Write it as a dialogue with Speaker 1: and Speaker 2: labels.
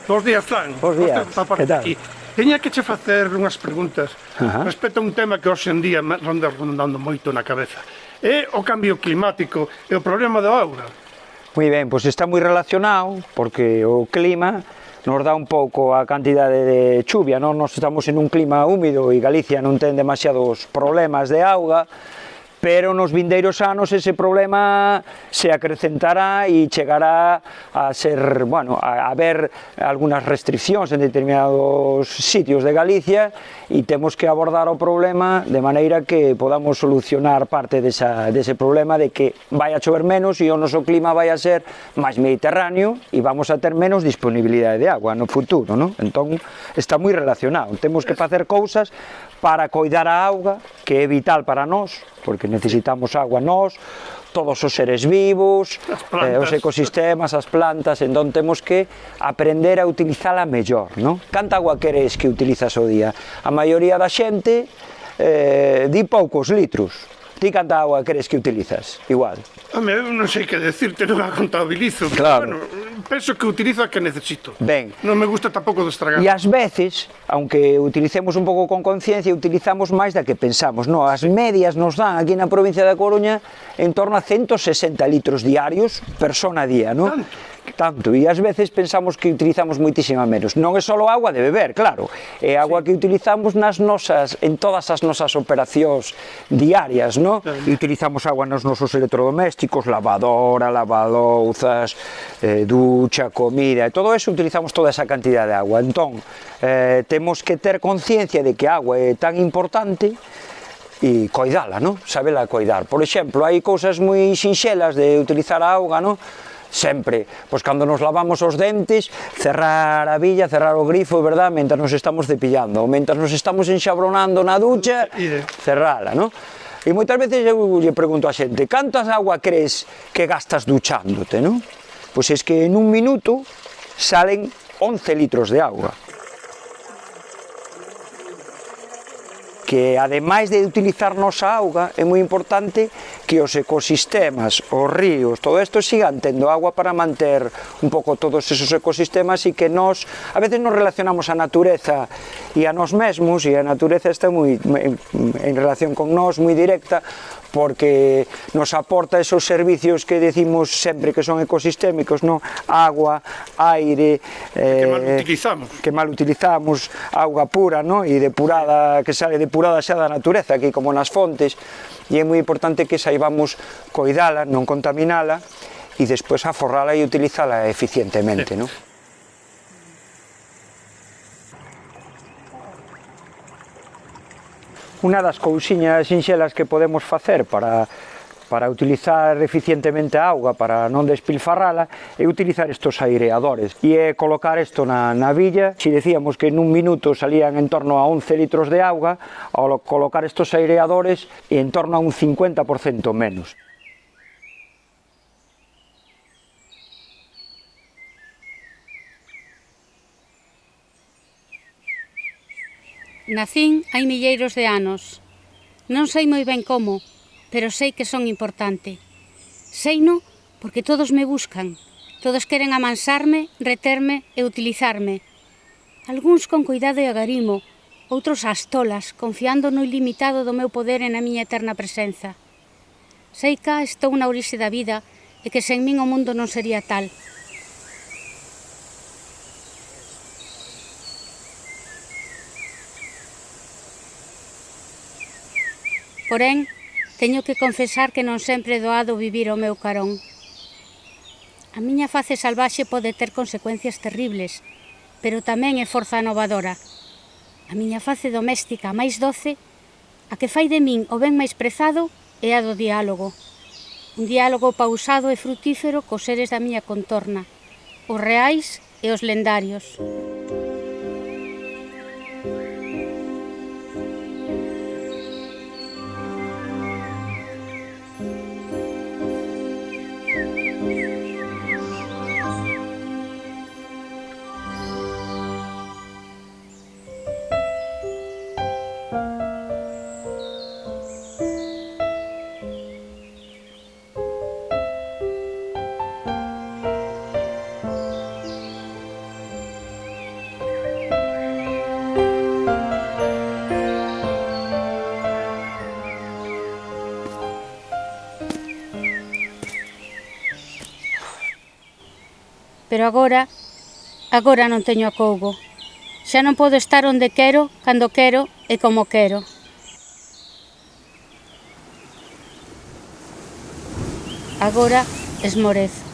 Speaker 1: Bos días, Fran.
Speaker 2: Bos días, que tal?
Speaker 1: Teña que che facer unhas preguntas respecto a un tema que hoxe en día me ronda rondando moito na cabeza. É o cambio climático e o problema da auga.
Speaker 2: Moi ben, pois está moi relacionado, porque o clima nos dá un pouco a cantidade de chuvia, non? Nos estamos en un clima húmido e Galicia non ten demasiados problemas de auga, pero nos vindeiros anos ese problema se acrecentará e chegará a ser, bueno, a haber algunas restriccións en determinados sitios de Galicia e temos que abordar o problema de maneira que podamos solucionar parte dese problema de que vai a chover menos e o noso clima vai a ser máis mediterráneo e vamos a ter menos disponibilidade de agua no futuro, non? Entón está moi relacionado, temos que facer cousas para coidar a auga, que é vital para nós, porque necesitamos agua nós, todos os seres vivos, os ecosistemas, as plantas, entón temos que aprender a utilizala mellor, non? Canta agua queres que utilizas o día? A maioría da xente di poucos litros. Ti canta agua queres que utilizas? Igual.
Speaker 1: Home, eu non sei que decirte, non a contabilizo.
Speaker 2: Claro.
Speaker 1: Bueno, penso que utilizo a que necesito.
Speaker 2: Ben.
Speaker 1: Non me gusta tampouco de estragar.
Speaker 2: E ás veces, aunque utilicemos un pouco con conciencia, utilizamos máis da que pensamos. No, as medias nos dan aquí na provincia da Coruña en torno a 160 litros diarios persona a día, non? Tanto, e ás veces pensamos que utilizamos moitísima menos. Non é só agua de beber, claro, é agua que utilizamos nas nosas, en todas as nosas operacións diarias, non? E utilizamos agua nos nosos electrodomésticos, lavadora, lavadouzas, ducha, comida, e todo eso utilizamos toda esa cantidad de agua. Entón, temos que ter conciencia de que a agua é tan importante e coidala, non? Sabela coidar. Por exemplo, hai cousas moi sinxelas de utilizar a auga, non? Sempre, pois cando nos lavamos os dentes, cerrar a billa, cerrar o grifo, verdad, mentre nos estamos cepillando, ou mentre nos estamos enxabronando na ducha, cerrala, non? E moitas veces eu lle pregunto a xente, cantas agua crees que gastas duchándote, non? Pois é que en un minuto salen 11 litros de auga. Que ademais de utilizar nosa auga, é moi importante que os ecosistemas, os ríos, todo isto sigan tendo agua para manter un pouco todos esos ecosistemas e que nós, a veces nos relacionamos a natureza e a nós mesmos, e a natureza está moi en relación con nós, moi directa, porque nos aporta esos servicios que decimos sempre que son ecosistémicos, non? Agua, aire, que mal utilizamos, auga pura, non? E depurada, que sale depurada xa da natureza, aquí como nas fontes, e é moi importante que saibamos coidala, non contaminala, e despois aforrala e utilizala eficientemente, non? Unha das cousiñas sinxelas que podemos facer para utilizar eficientemente a auga, para non despilfarrala, é utilizar estos aireadores e é colocar isto na billa. Si decíamos que nun minuto salían en torno a 11 litros de auga, ao colocar estos aireadores en torno a un 50% menos.
Speaker 3: Nacín hai milleiros de anos. Non sei moi ben como, pero sei que son importante. Seino porque todos me buscan, todos queren amansarme, reterme e utilizarme. Algúns con cuidado e agarimo, outros ás tolas, confiando no ilimitado do meu poder e na miña eterna presenza. Sei que estou na orixe da vida e que sen min o mundo non sería tal. Porén, teño que confesar que non sempre é doado vivir ao meu carón. A miña face salvaxe pode ter consecuencias terribles, pero tamén é forza anovadora. A miña face doméstica máis doce, a que fai de min o ben máis prezado, é a do diálogo. Un diálogo pausado e frutífero cos seres da miña contorna, os reais e os lendarios. Pero agora non teño acougo. Xa non podo estar onde quero, cando quero e como quero. Agora esmorezo.